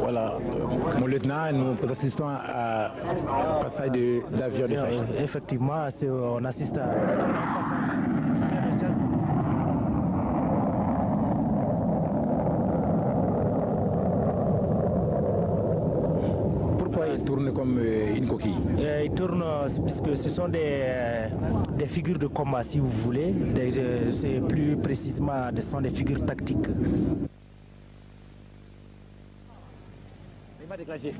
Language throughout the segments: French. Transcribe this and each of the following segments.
Voilà, mon lieutenant, nous assistons à un passage d'avion de chasse. Effectivement, on assiste à Pourquoi il tourne comme une coquille? Il tourne puisque ce sont des figures de combat, si vous voulez. C'est plus précisément, ce sont des figures tactiques. Il va déclencher.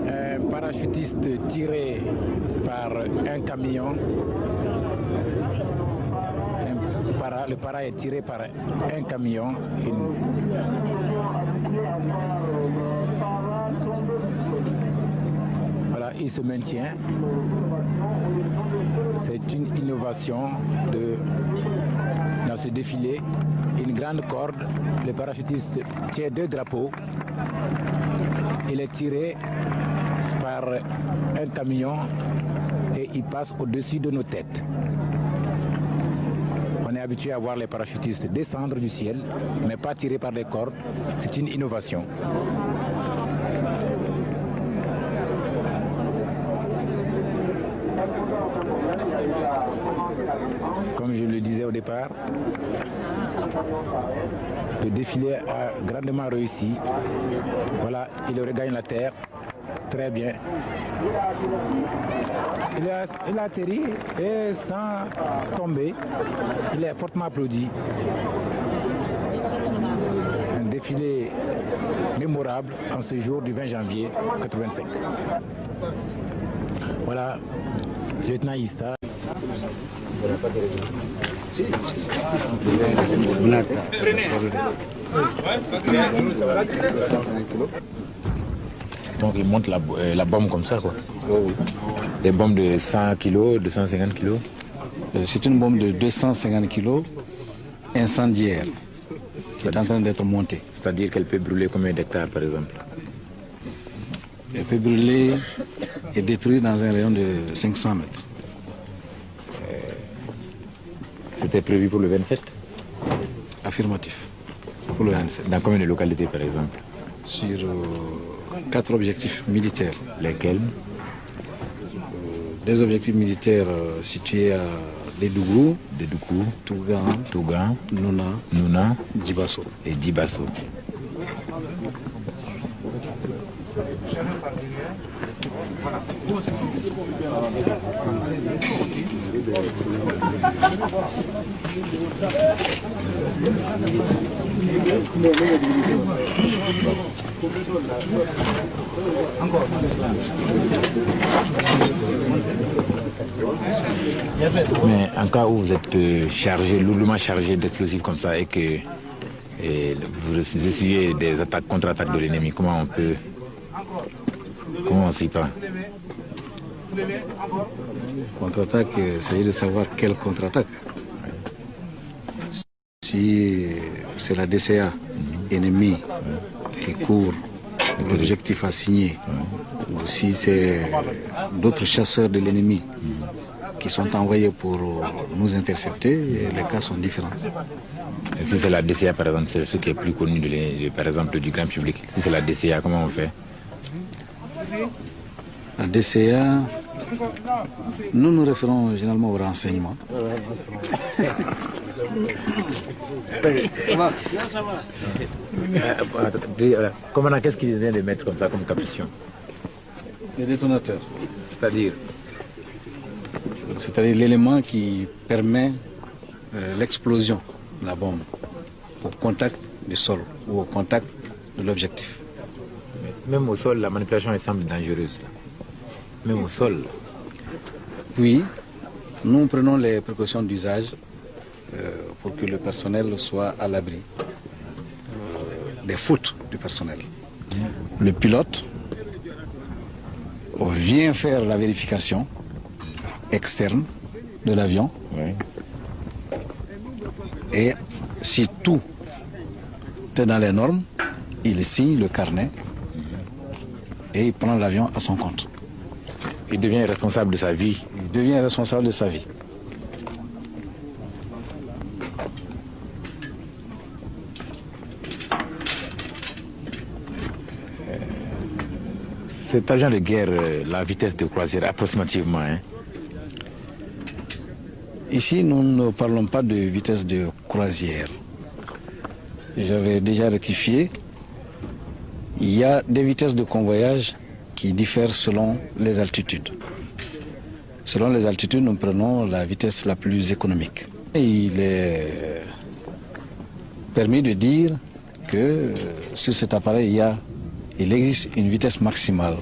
Un parachutiste tiré par un camion. Le para est tiré par un camion. Voilà, il se maintient. C'est une innovation dans ce défilé. Une grande corde. Le parachutiste tient 2 drapeaux. Il est tiré par un camion et il passe au-dessus de nos têtes. On est habitué à voir les parachutistes descendre du ciel, mais pas tirés par des cordes. C'est une innovation. Comme je le disais au départ, le défilé a grandement réussi. Voilà, il regagne la terre. Très bien. Il a atterri et sans tomber, il est fortement applaudi. Un défilé mémorable en ce jour du 20 janvier 1985. Voilà, lieutenant Issa. Donc il monte la bombe comme ça, quoi. Oh, oui. Des bombes de 100 kg, de 150 kg. C'est une bombe de 250 kg incendiaire qui est en train d'être montée. C'est-à-dire qu'elle peut brûler combien d'hectares, par exemple? Elle peut brûler et détruire dans un rayon de 500 mètres. C'était prévu pour le 27? Affirmatif. Pour le 27. Dans combien de localités, par exemple? Sur 4 objectifs militaires. Lesquels? Des objectifs militaires situés à Dédougou, Tougan, Nouna, Djibasso. Et Djibasso. Mais en cas où vous êtes chargé, lourdement chargé d'explosifs comme ça et que vous essuyez des attaques, contre-attaques de l'ennemi, comment on s'y prend? Contre-attaque, il s'agit de savoir quelle contre-attaque. Si c'est la DCA ennemie qui couvre l'objectif assigné, ou si c'est d'autres chasseurs de l'ennemi qui sont envoyés pour nous intercepter, les cas sont différents. Et si c'est la DCA, par exemple, c'est ce qui est plus connu, par exemple, du grand public. Si c'est la DCA, comment on fait? La DCA, nous nous référons généralement aux renseignements. Commandant, qu'est-ce qu'il vient de mettre comme ça comme capuchon? Les détonateurs. C'est-à-dire? c'est-à-dire l'élément qui permet l'explosion de la bombe au contact du sol ou au contact de l'objectif. Même au sol, la manipulation elle semble dangereuse. Même au sol. Oui, nous prenons les précautions d'usage pour que le personnel soit à l'abri des fautes du personnel. Le pilote vient faire la vérification externe de l'avion. Oui. Et si tout est dans les normes, il signe le carnet et il prend l'avion à son compte. Il devient responsable de sa vie. Il devient responsable de sa vie. Cet avion de guerre, la vitesse de croisière approximativement, hein? Ici, nous ne parlons pas de vitesse de croisière. J'avais déjà rectifié. Il y a des vitesses de convoyage qui diffèrent selon les altitudes. Selon les altitudes, nous prenons la vitesse la plus économique. Il est permis de dire que sur cet appareil, il existe une vitesse maximale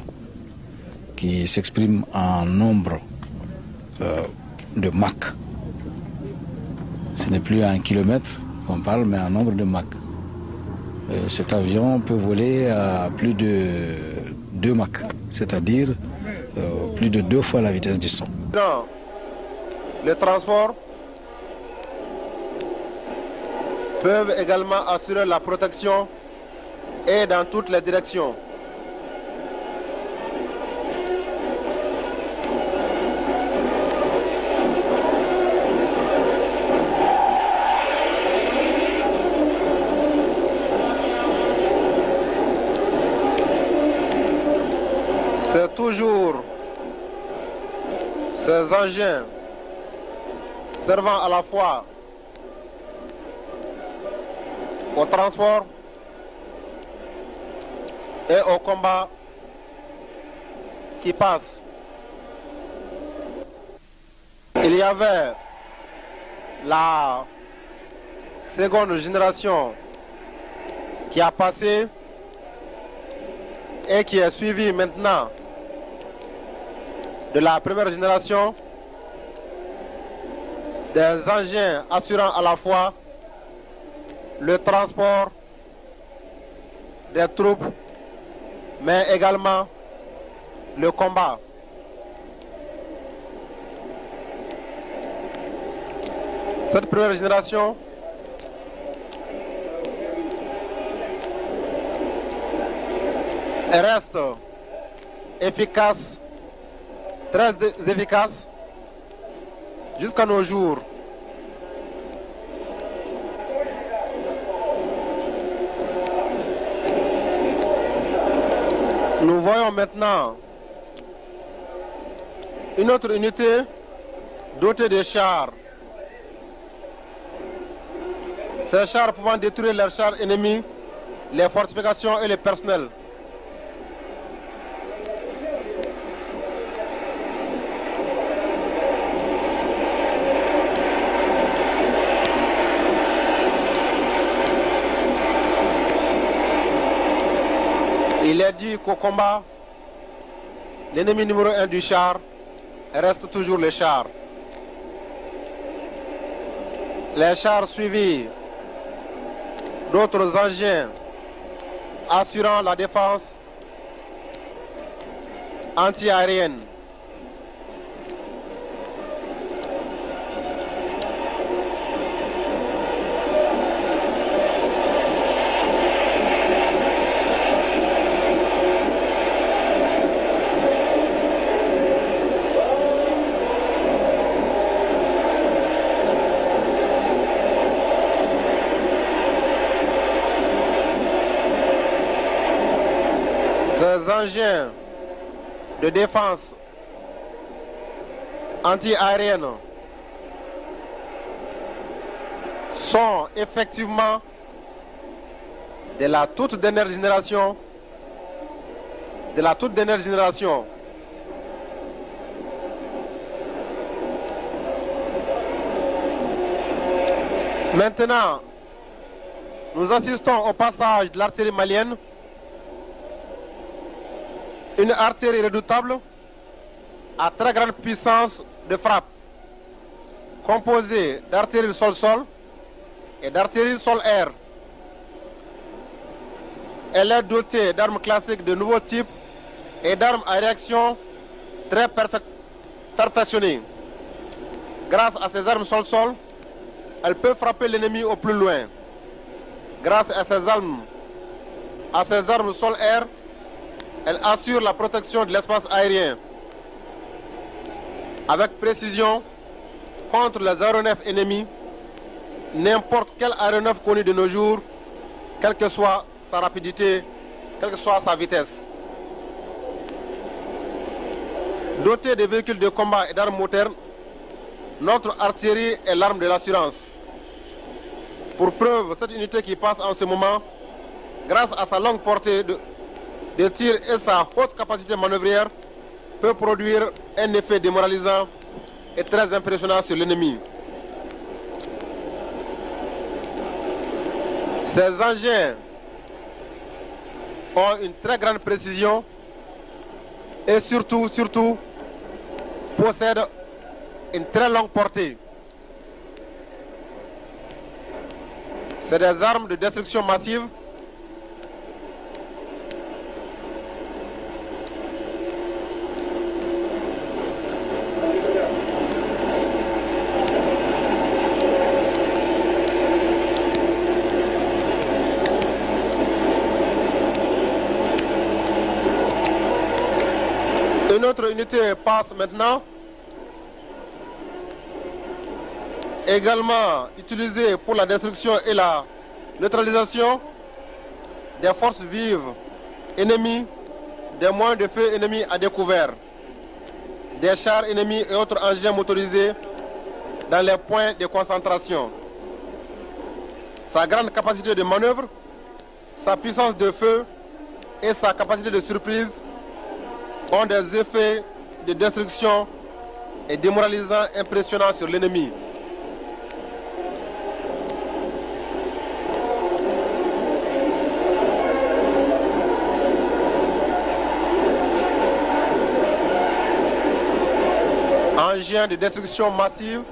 qui s'exprime en nombre de Mach. Ce n'est plus un kilomètre qu'on parle, mais un nombre de Mach. Cet avion peut voler à plus de 2 Mach, c'est-à-dire plus de 2 fois la vitesse du son. Dans le transport peuvent également assurer la protection et dans toutes les directions. C'est toujours ces engins servant à la fois au transport et au combat qui passent. Il y avait la seconde génération qui a passé et qui est suivie maintenant de la première génération des engins assurant à la fois le transport des troupes, mais également le combat. Cette première génération reste efficace, très efficace jusqu'à nos jours. Nous voyons maintenant une autre unité dotée de chars. Ces chars pouvant détruire les chars ennemis, les fortifications et le personnel. Il est dit qu'au combat, l'ennemi numéro 1 du char reste toujours le char. Les chars suivis d'autres engins assurant la défense anti-aérienne. Ces engins de défense anti-aérienne sont effectivement de la toute dernière génération, Maintenant, nous assistons au passage de l'artillerie malienne, une artillerie redoutable à très grande puissance de frappe, composée d'artillerie sol-sol et d'artillerie sol-air. Elle est dotée d'armes classiques de nouveau type et d'armes à réaction très perfectionnées. Grâce à ces armes sol-sol, elle peut frapper l'ennemi au plus loin. Grâce à ces armes sol-air, elle assure la protection de l'espace aérien avec précision contre les aéronefs ennemis, n'importe quel aéronef connu de nos jours, quelle que soit sa rapidité, quelle que soit sa vitesse. Dotée de véhicules de combat et d'armes modernes, notre artillerie est l'arme de l'assurance. Pour preuve, cette unité qui passe en ce moment, grâce à sa longue portée de tir et sa haute capacité manœuvrière, peut produire un effet démoralisant et très impressionnant sur l'ennemi. Ces engins ont une très grande précision et surtout possèdent une très longue portée. C'est des armes de destruction massive Une autre unité passe maintenant, également utilisée pour la destruction et la neutralisation des forces vives ennemies, des moyens de feu ennemis à découvert, des chars ennemis et autres engins motorisés dans les points de concentration. Sa grande capacité de manœuvre, sa puissance de feu et sa capacité de surprise ont des effets de destruction et démoralisants impressionnants sur l'ennemi. Engins de destruction massive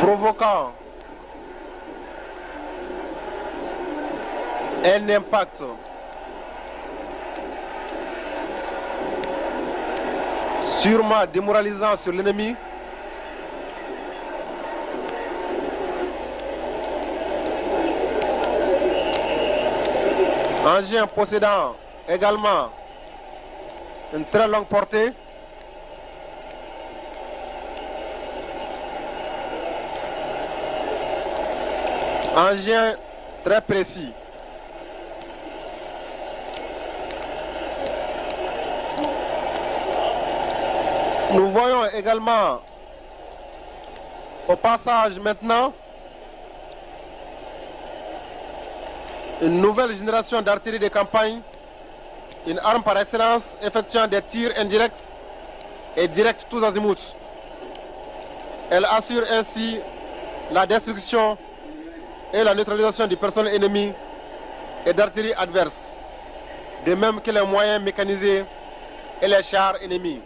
provoquant un impact sûrement démoralisant sur l'ennemi. Engin possédant également une très longue portée. Engin très précis. Nous voyons également au passage maintenant une nouvelle génération d'artillerie de campagne, une arme par excellence effectuant des tirs indirects et directs tous azimuts. Elle assure ainsi la destruction et la neutralisation du personnel ennemi et d'artillerie adverse, de même que les moyens mécanisés et les chars ennemis.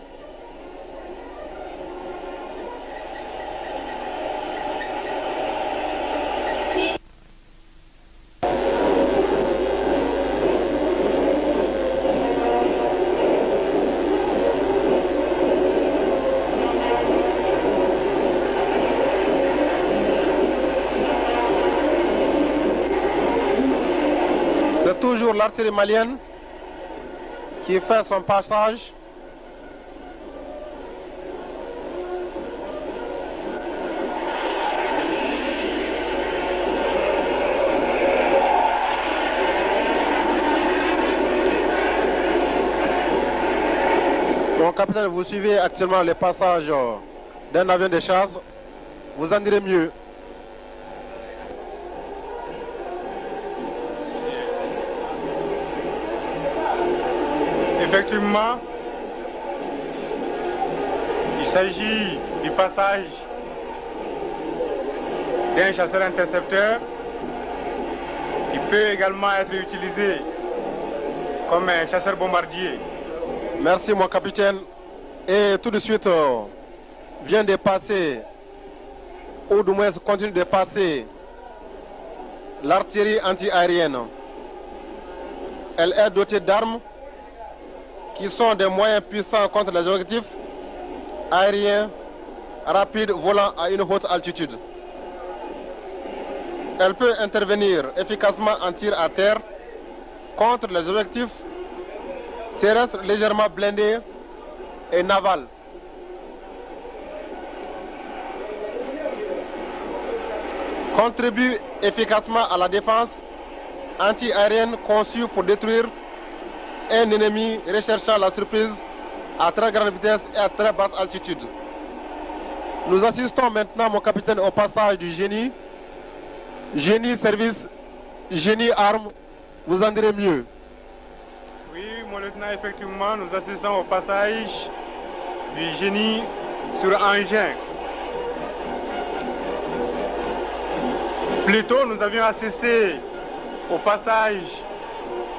Toujours l'artillerie malienne qui fait son passage. Mon capitaine, vous suivez actuellement le passage d'un avion de chasse. Vous en direz mieux. Effectivement, s'agit du passage d'un chasseur intercepteur. Il peut également être utilisé comme un chasseur bombardier. Merci mon capitaine. Et tout de suite vient de passer, ou du moins continue de passer, l'artillerie anti-aérienne. Elle est dotée d'armes qui sont des moyens puissants contre les objectifs aériens rapides volant à une haute altitude. Elle peut intervenir efficacement en tir à terre contre les objectifs terrestres légèrement blindés et navals. Contribue efficacement à la défense anti-aérienne conçue pour détruire un ennemi recherchant la surprise à très grande vitesse et à très basse altitude. Nous assistons maintenant, mon capitaine, au passage du génie. Génie service, génie arme, vous en direz mieux. Oui, mon lieutenant, effectivement, nous assistons au passage du génie sur engin. Plus tôt, nous avions assisté au passage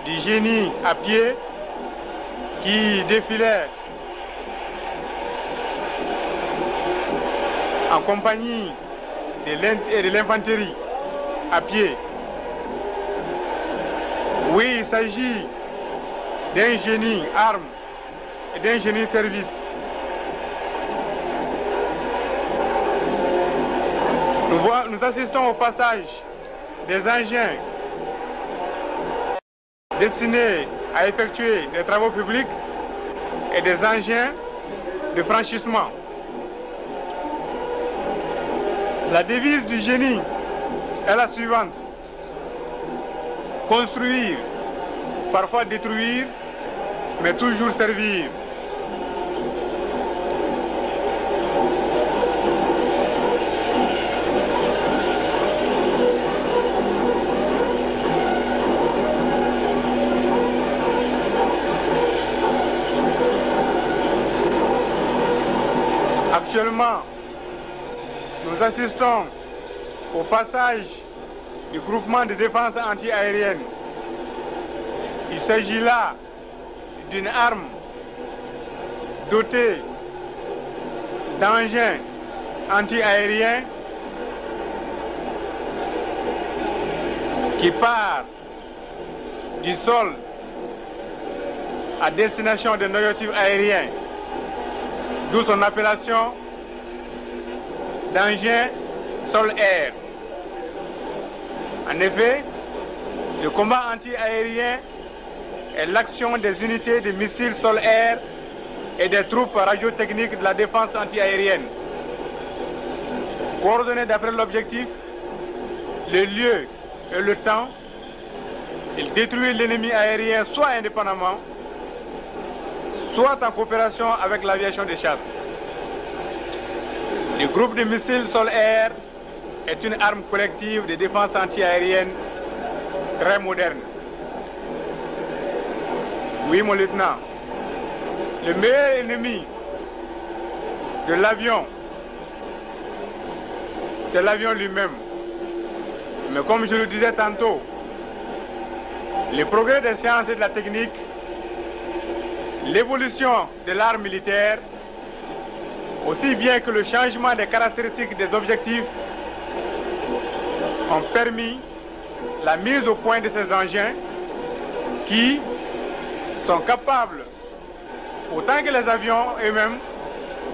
du génie à pied qui défilait en compagnie de l'infanterie à pied. Oui, il s'agit d'un génie arme et d'un génie service. Nous assistons au passage des engins destinés à effectuer des travaux publics et des engins de franchissement. La devise du génie est la suivante: construire, parfois détruire, mais toujours servir. Actuellement, nous assistons au passage du groupement de défense anti-aérienne. Il s'agit là d'une arme dotée d'engins anti-aériens qui part du sol à destination d'un objectif aérien, d'où son appellation d'engin sol-air. En effet, le combat anti-aérien est l'action des unités de missiles sol-air et des troupes radiotechniques de la défense anti-aérienne. Coordonnées d'après l'objectif, le lieu et le temps, il détruit l'ennemi aérien soit indépendamment, soit en coopération avec l'aviation de chasse. Le groupe de missiles sol-air est une arme collective de défense anti-aérienne très moderne. Oui, mon lieutenant, le meilleur ennemi de l'avion, c'est l'avion lui-même. Mais comme je le disais tantôt, les progrès des sciences et de la technique, l'évolution de l'arme militaire, aussi bien que le changement des caractéristiques des objectifs, ont permis la mise au point de ces engins qui sont capables, autant que les avions eux-mêmes,